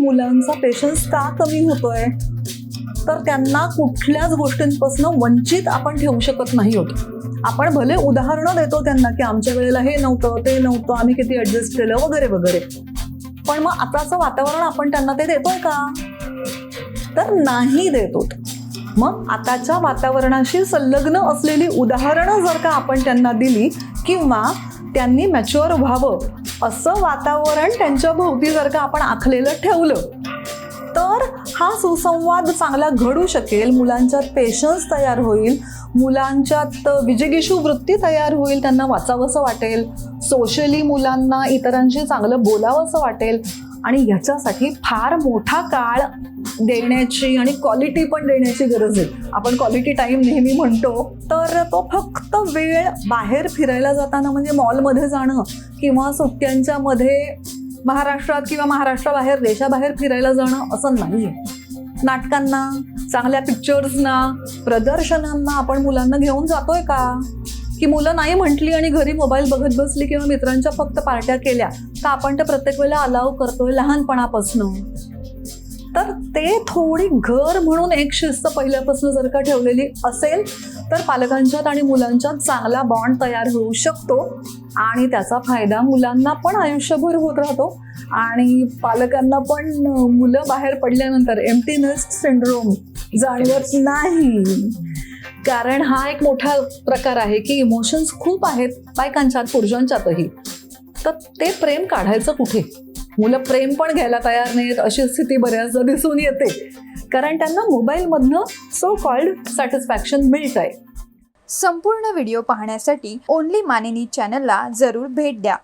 मुलांचा पेशन्स का कमी होतोय, तर त्यांना कुठल्याच गोष्टींपासून वंचित आपण ठेवू शकत नाही होतो. आपण भले उदाहरणं देतो त्यांना की आमच्या वेळेला हे नव्हतं, ते नव्हतं, आम्ही किती ऍडजस्ट केलं वगैरे वगैरे, पण मग आताचं वातावरण आपण त्यांना ते देतोय का, तर नाही देतो. मग आताच्या वातावरणाशी संलग्न असलेली उदाहरणं जर का आपण त्यांना दिली किंवा त्यांनी मॅच्युअर व्हावं असं वातावरण त्यांच्या भोवती जर का आपण आखलेलं ठेवलं, तर हा सुसंवाद चांगला घडू शकेल. मुलांच्यात पेशन्स तयार होईल, मुलांच्यात विजिगीषू वृत्ती तयार होईल, त्यांना वाचावंसं वाटेल, सोशली मुलांना इतरांशी चांगलं बोलावंसं वाटेल. आणि याच्यासाठी फार मोठा काळ देण्याची आणि क्वालिटी पण देण्याची गरज आहे. आपण क्वालिटी टाईम नेहमी म्हणतो, तर तो फक्त वेळ बाहेर फिरायला जाताना म्हणजे मॉलमध्ये जाणं किंवा सुट्ट्यांच्या मध्ये महाराष्ट्रात किंवा महाराष्ट्राबाहेर देशाबाहेर फिरायला जाणं असं नाही आहे. नाटकांना, चांगल्या पिक्चर्सना, प्रदर्शनांना आपण मुलांना घेऊन जातोय का, की मुलं नाही म्हटली आणि घरी मोबाईल बघत बसली किंवा मित्रांच्या फक्त पार्ट्या केल्या तर आपण ते प्रत्येक वेळेला अलाव करतोय लहानपणापासून. तर ते थोडी घर म्हणून एक शिस्त पहिल्यापासून जर का ठेवलेली असेल तर पालकांच्यात आणि मुलांच्यात चांगला बॉन्ड तयार होऊ शकतो आणि त्याचा फायदा मुलांना पण आयुष्यभर होत राहतो आणि पालकांना पण मुलं बाहेर पडल्यानंतर एम्प्टी नेस्ट सिंड्रोम जाणवत नाही. कारण हा एक मोठा प्रकार आहे की इमोशन्स खूप आहेत बायकांच्यात, पुरुषांच्यातही, तर ते प्रेम काढायचं कुठे. मुलं प्रेम पण घ्यायला तयार नाहीत अशी स्थिती बऱ्याचदा दिसून येते, कारण त्यांना मोबाईलमधनं सो कॉल्ड सॅटिस्फॅक्शन मिळत आहे. संपूर्ण व्हिडिओ पाहण्यासाठी ओनली मानिनी चॅनलला जरूर भेट द्या.